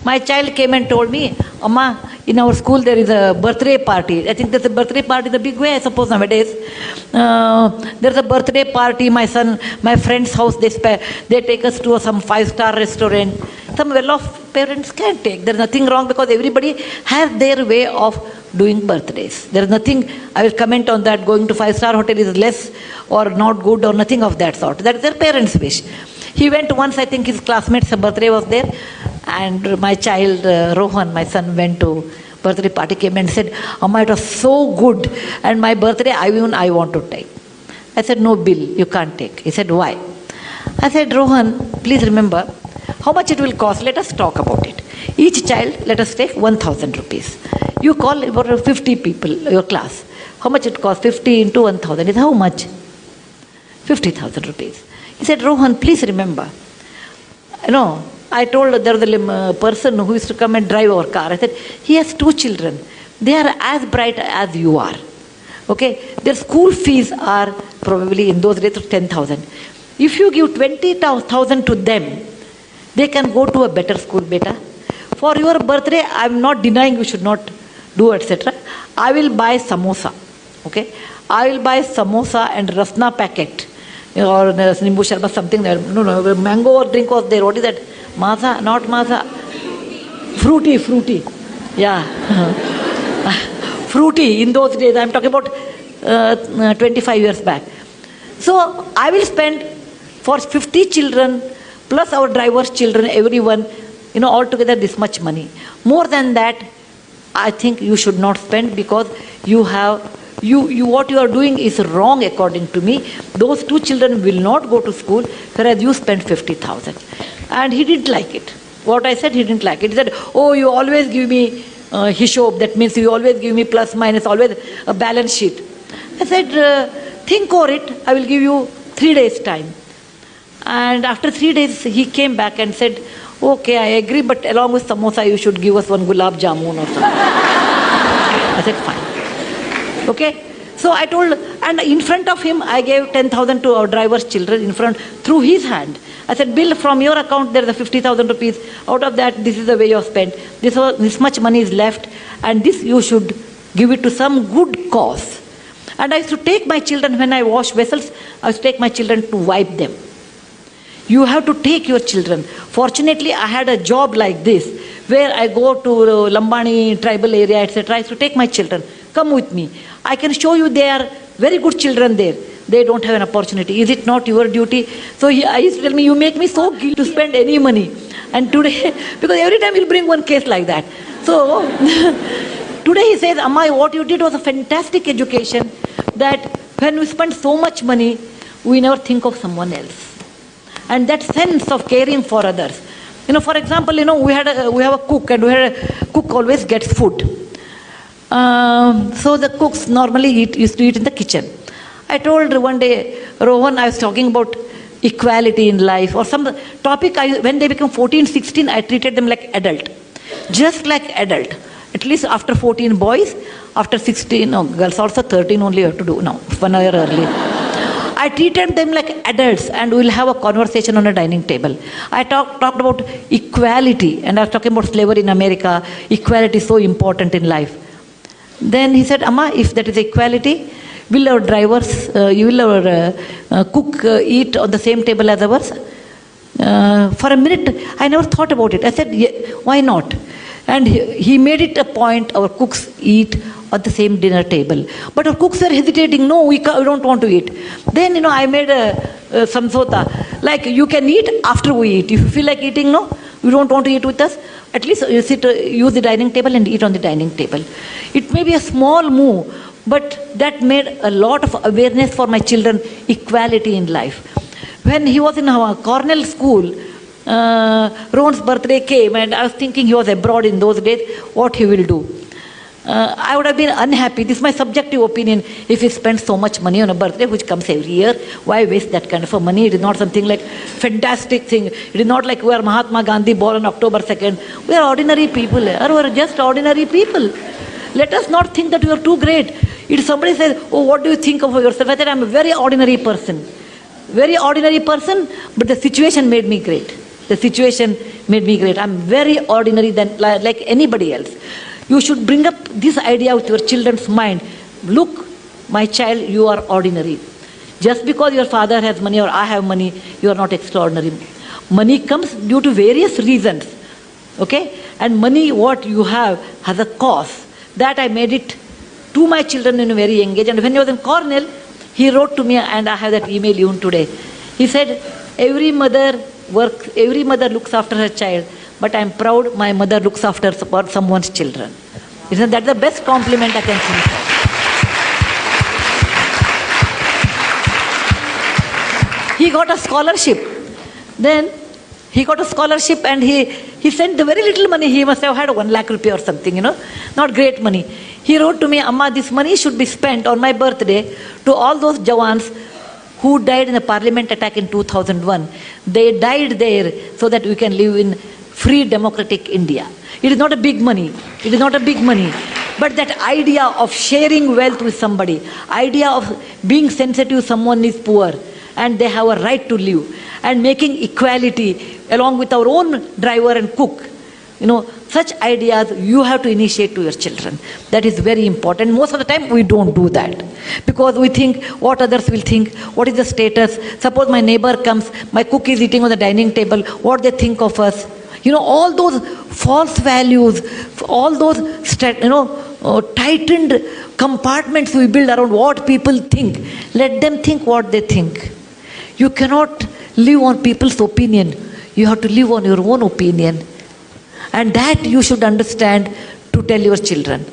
My child came and told me, Amma, in our school there is a birthday party. I think there's a birthday party in a big way, I suppose, nowadays. There's a birthday party, my friend's house, they take us to some 5-star restaurant. Some well-off parents can take. There's nothing wrong because everybody has their way of doing birthdays. There's nothing, I will comment on that, going to 5-star hotel is less or not good or nothing of that sort. That's their parents' wish. He went once, I think his classmate's birthday was there. And my child, Rohan, my son, went to birthday party, came and said, Amma, it was so good. And my birthday, I want to take. I said, no, Bill, you can't take. He said, why? I said, Rohan, please remember, how much it will cost? Let us talk about it. Each child, let us take 1,000 rupees. You call about 50 people, your class. How much it costs? 50 into 1,000 is how much? 50,000 rupees. He said, Rohan, please remember, I told there was a person who used to come and drive our car. I said, he has 2 children. They are as bright as you are. Okay? Their school fees are probably in those days of 10,000. If you give 20,000 to them, they can go to a better school, beta. For your birthday, I am not denying you should not do, etc. I will buy samosa. Okay? I will buy samosa and rasna packet. Or nimbu sharbat, something there. No, mango or drink was there. What is that? Maza, not maza. Fruity. Yeah. Fruity in those days. I am talking about 25 years back. So I will spend for 50 children plus our driver's children, everyone, altogether this much money. More than that, I think you should not spend because what you are doing is wrong according to me. Those 2 children will not go to school, whereas you spend 50,000. And he didn't like it. What I said, he didn't like it. He said, oh, you always give me hishob. That means you always give me plus, minus, always a balance sheet. I said, think over it. I will give you 3 days time. And after 3 days, he came back and said, okay, I agree, but along with samosa, you should give us 1 gulab jamun or something. I said, fine. Okay? So I told, and in front of him, I gave 10,000 to our driver's children in front, through his hand. I said, Bill, from your account, there is a 50,000 rupees. Out of that, this is the way you have spent. This much money is left, and this you should give it to some good cause. And I used to take my children, when I wash vessels, I used to take my children to wipe them. You have to take your children. Fortunately, I had a job like this, where I go to Lambani tribal area, etc. I used to take my children. Come with me. I can show you they are very good children there. They don't have an opportunity. Is it not your duty? So I used to tell me, you make me so guilty to spend any money. And today, because every time he'll bring one case like that. So today he says, Amma, what you did was a fantastic education, that when we spend so much money, we never think of someone else. And that sense of caring for others. For example, we have a cook, and cook always gets food. So the cooks normally used to eat in the kitchen. I told one day, Rohan, I was talking about equality in life or some topic. When they become 14, 16, I treated them like adult. Just like adult. At least after 14 boys, after 16, girls also 13 only you have to do now, 1 year early. I treated them like adults, and we'll have a conversation on a dining table. I talked about equality, and I was talking about slavery in America. Equality is so important in life. Then he said, Amma, if that is equality, will our drivers, will our cook eat on the same table as ours? For a minute, I never thought about it. I said, yeah, why not? And he made it a point, our cooks eat at the same dinner table. But our cooks were hesitating, no, we don't want to eat. Then, I made a samsota, like you can eat after we eat. If you feel like eating, no, you don't want to eat with us, at least you use the dining table and eat on the dining table. It may be a small move, but that made a lot of awareness for my children, equality in life. When he was in our Cornell school, Ron's birthday came, and I was thinking he was abroad in those days, what he will do. I would have been unhappy. This is my subjective opinion. If he spends so much money on a birthday, which comes every year, why waste that kind of money? It is not something like fantastic thing. It is not like we are Mahatma Gandhi born on October 2nd. We are ordinary people. We are just ordinary people. Let us not think that we are too great. If somebody says, oh, what do you think of yourself? I said, I'm a very ordinary person. Very ordinary person, but the situation made me great. The situation made me great. I'm very ordinary than like anybody else. You should bring up this idea with your children's mind. Look, my child, you are ordinary. Just because your father has money or I have money, you are not extraordinary. Money comes due to various reasons. Okay? And money, what you have, has a cost. That I made it to my children in a very young age. And when he was in Cornell, he wrote to me, and I have that email even today. He said, every mother looks after her child, but I'm proud my mother looks after someone's children. Isn't that the best compliment I can think of? He got a scholarship. Then he got a scholarship, and he sent the very little money. He must have had 1 lakh rupee or something, not great money. He wrote to me, Amma, this money should be spent on my birthday to all those Jawans who died in the parliament attack in 2001. They died there so that we can live in free democratic India. It is not a big money. It is not a big money. But that idea of sharing wealth with somebody, idea of being sensitive, someone is poor and they have a right to live, and making equality along with our own driver and cook, such ideas you have to initiate to your children. That is very important. Most of the time we don't do that because we think what others will think, what is the status. Suppose my neighbor comes, my cook is eating on the dining table, what they think of us. All those false values, all those tightened compartments we build around what people think. Let them think what they think. You cannot live on people's opinion. You have to live on your own opinion. And that you should understand to tell your children.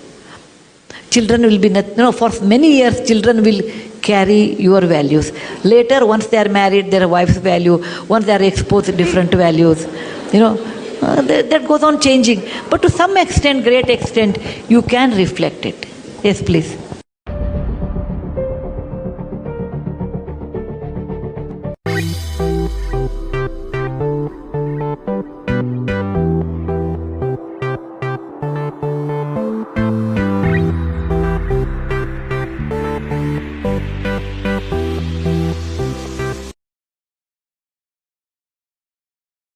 Children will be, for many years, children will carry your values. Later, once they are married, their wife's value, once they are exposed to different values, that goes on changing. But to some extent, great extent, you can reflect it. Yes, please.